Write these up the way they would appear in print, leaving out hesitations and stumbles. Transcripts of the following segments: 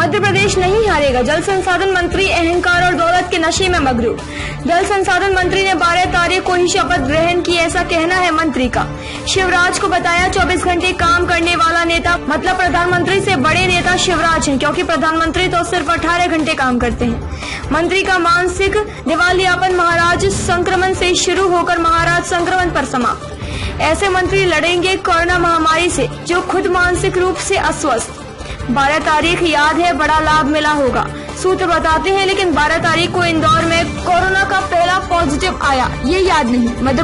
मध्य प्रदेश नहीं हारेगा, जल संसाधन मंत्री अहंकार और दौलत के नशे में मगरूर। जल संसाधन मंत्री ने 12 तारीख को ही शपथ ग्रहण की, ऐसा कहना है मंत्री का। शिवराज को बताया 24 घंटे काम करने वाला नेता, मतलब प्रधानमंत्री से बड़े नेता शिवराज हैं, क्योंकि प्रधानमंत्री तो सिर्फ 18 घंटे काम करते हैं। मंत्री का मानसिक दिवालियापन महाराज संक्रमण से शुरू होकर महाराज संक्रमण पर समाप्त। ऐसे मंत्री लड़ेंगे कोरोना महामारी से जो खुद मानसिक रूप से अस्वस्थ। 12 तारीख याद है, बड़ा लाभ मिला होगा, सूत्र बताते हैं, लेकिन 12 तारीख को इंदौर में कोरोना का पहला पॉजिटिव आया, ये याद नहीं। मध्य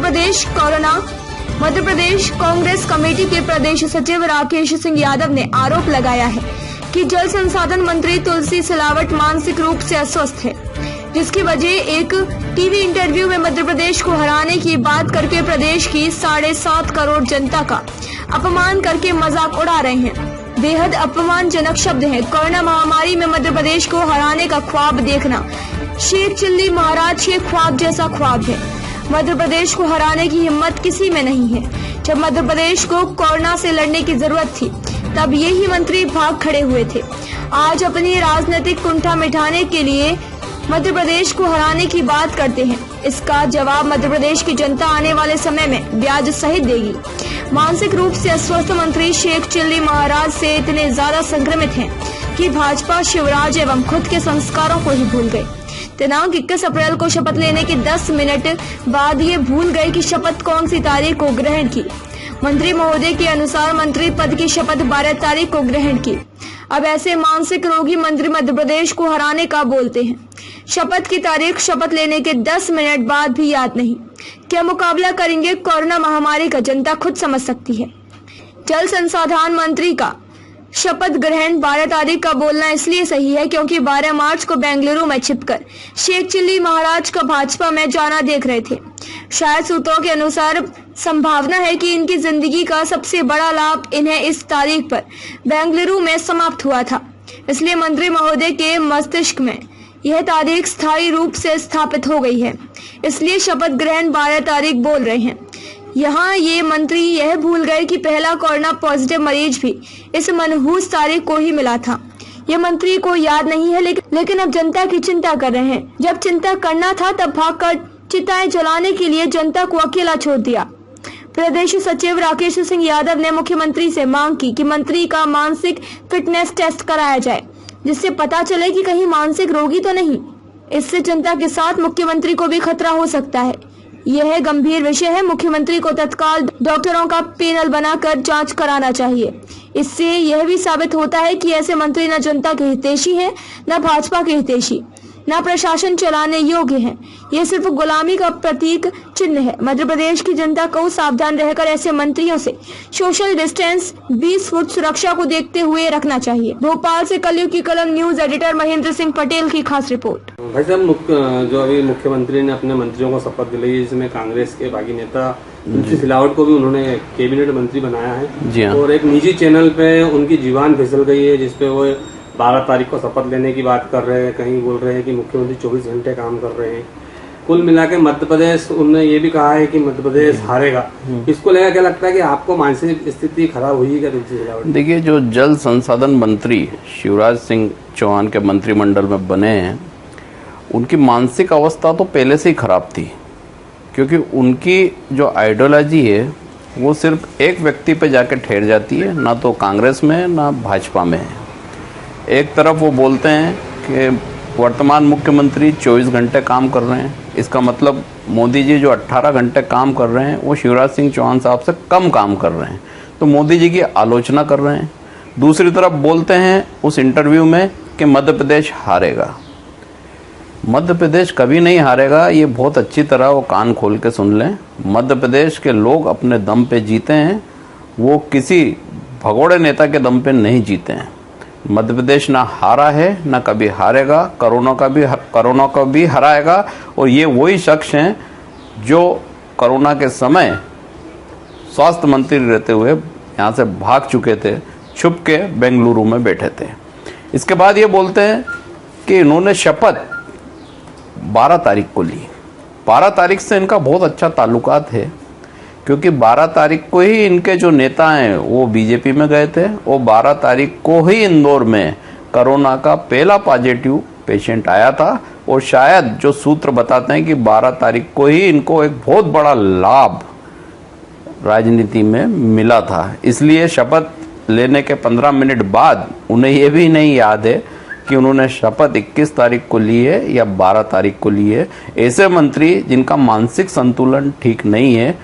प्रदेश कांग्रेस कमेटी के प्रदेश सचिव राकेश सिंह यादव ने आरोप लगाया है कि जल संसाधन मंत्री तुलसी सिलावट मानसिक रूप से अस्वस्थ है, जिसकी वजह एक टीवी इंटरव्यू में मध्य प्रदेश को हराने की बात करके प्रदेश की 7.5 करोड़ जनता का अपमान करके मजाक उड़ा रहे हैं। बेहद अपमानजनक शब्द है। कोरोना महामारी में मध्य प्रदेश को हराने का ख्वाब देखना शेख चिल्ली महाराज के ख्वाब जैसा ख्वाब है। मध्य प्रदेश को हराने की हिम्मत किसी में नहीं है। जब मध्य प्रदेश को कोरोना से लड़ने की जरूरत थी, तब यही मंत्री भाग खड़े हुए थे। आज अपनी राजनीतिक कुंठा मिटाने के लिए मध्य प्रदेश को हराने की बात करते हैं। इसका जवाब मध्य प्रदेश की जनता आने वाले समय में ब्याज सहित देगी। मानसिक रूप से अस्वस्थ मंत्री शेख चिल्ली महाराज से इतने ज्यादा संक्रमित हैं कि भाजपा शिवराज एवं खुद के संस्कारों को ही भूल गए। दिनांक 21 अप्रैल को शपथ लेने के 10 मिनट बाद ये भूल गए कि शपथ कौन सी तारीख को ग्रहण की। मंत्री महोदय के अनुसार मंत्री पद की शपथ 12 तारीख को ग्रहण की। अब ऐसे मानसिक रोगी मंत्री मध्य प्रदेश को हराने का बोलते हैं। शपथ की तारीख शपथ लेने के 10 मिनट बाद भी याद नहीं। क्या मुकाबला करेंगे कोरोना महामारी का, जनता खुद समझ सकती है। जल संसाधन मंत्री का शपथ ग्रहण 12 तारीख का बोलना इसलिए सही है क्योंकि 12 मार्च को बेंगलुरु में छिपकर शेख चिल्ली महाराज का भाजपा में जाना देख रहे थे। शायद सूत्रों के अनुसार संभावना है कि इनकी जिंदगी का सबसे बड़ा लाभ इन्हें इस तारीख पर बेंगलुरु में समाप्त हुआ था। इसलिए मंत्री महोदय के मस्तिष्क में यह तारीख स्थायी रूप से स्थापित हो गई है, इसलिए शपथ ग्रहण 12 तारीख बोल रहे हैं। यहाँ ये मंत्री यह भूल गए कि पहला कोरोना पॉजिटिव मरीज भी इस मनहूस तारीख को ही मिला था। ये मंत्री को याद नहीं है, लेकिन अब जनता की चिंता कर रहे हैं। जब चिंता करना था तब भागकर चिताएं जलाने के लिए जनता को अकेला छोड़ दिया। प्रदेश सचिव राकेश सिंह यादव ने मुख्यमंत्री से मांग की कि मंत्री का मानसिक फिटनेस टेस्ट कराया जाए, जिससे पता चले कि कहीं मानसिक रोगी तो नहीं। इससे जनता के साथ मुख्यमंत्री को भी खतरा हो सकता है। यह गंभीर विषय है। मुख्यमंत्री को तत्काल डॉक्टरों का पैनल बनाकर जांच कराना चाहिए। इससे यह भी साबित होता है कि ऐसे मंत्री न जनता के हितैषी हैं, न भाजपा के हितैषी, न प्रशासन चलाने योग्य हैं। यह सिर्फ गुलामी का प्रतीक चिन्ह है। मध्य प्रदेश की जनता को सावधान रहकर ऐसे मंत्रियों से सोशल डिस्टेंस 20 फुट सुरक्षा को देखते हुए रखना चाहिए। भोपाल से कलयुग की कलम न्यूज एडिटर महेंद्र सिंह पटेल की खास रिपोर्ट। भाई साहब, जो अभी मुख्यमंत्री ने अपने मंत्रियों को शपथ दिलाई, जिसमें कांग्रेस के बागी नेता तुलसी सिलावट को भी उन्होंने कैबिनेट मंत्री बनाया है, और एक निजी चैनल पे उनकी जुबान फिसल गई है, जिसपे वो 12 तारीख को शपथ लेने की बात कर रहे हैं। कहीं बोल रहे हैं कि मुख्यमंत्री 24 घंटे काम कर रहे हैं। कुल मिला के मध्य प्रदेश, उन्होंने ये भी कहा है कि मध्य प्रदेश हारेगा। इसको लेकर क्या लगता है कि आपको मानसिक स्थिति खराब हुई है क्या तुलसी सिलावट? देखिए, जो जल संसाधन मंत्री शिवराज सिंह चौहान के मंत्रिमंडल में बने हैं, उनकी मानसिक अवस्था तो पहले से ही खराब थी, क्योंकि उनकी जो आइडियोलॉजी है वो सिर्फ एक व्यक्ति पे जाके ठहर जाती है, ना तो कांग्रेस में ना भाजपा में है। एक तरफ वो बोलते हैं कि वर्तमान मुख्यमंत्री 24 घंटे काम कर रहे हैं, इसका मतलब मोदी जी जो 18 घंटे काम कर रहे हैं वो शिवराज सिंह चौहान साहब से कम काम कर रहे हैं, तो मोदी जी की आलोचना कर रहे हैं। दूसरी तरफ बोलते हैं उस इंटरव्यू में कि मध्य प्रदेश हारेगा। मध्य प्रदेश कभी नहीं हारेगा, ये बहुत अच्छी तरह वो कान खोल के सुन लें। मध्य प्रदेश के लोग अपने दम पे जीते हैं, वो किसी भगोड़े नेता के दम पे नहीं जीते हैं। मध्य प्रदेश ना हारा है, ना कभी हारेगा। कोरोना का भी हराएगा, और ये वही शख्स हैं जो कोरोना के समय स्वास्थ्य मंत्री रहते हुए यहाँ से भाग चुके थे, छुप के बेंगलुरु में बैठे थे। इसके बाद ये बोलते हैं कि इन्होंने शपथ 12 तारीख को ली। 12 तारीख से इनका बहुत अच्छा ताल्लुकात है, क्योंकि 12 तारीख को ही इनके जो नेता हैं वो बीजेपी में गए थे, और 12 तारीख को ही इंदौर में कोरोना का पहला पॉजिटिव पेशेंट आया था और शायद जो सूत्र बताते हैं कि 12 तारीख को ही इनको एक बहुत बड़ा लाभ राजनीति में मिला था। इसलिए शपथ लेने के 15 मिनट बाद उन्हें ये भी नहीं याद है कि उन्होंने शपथ 21 तारीख को ली है या 12 तारीख को ली है। ऐसे मंत्री जिनका मानसिक संतुलन ठीक नहीं है,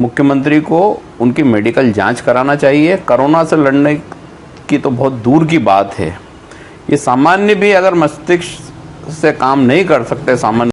मुख्यमंत्री को उनकी मेडिकल जांच कराना चाहिए। कोरोना से लड़ने की तो बहुत दूर की बात है, ये सामान्य भी अगर मस्तिष्क से काम नहीं कर सकते सामान्य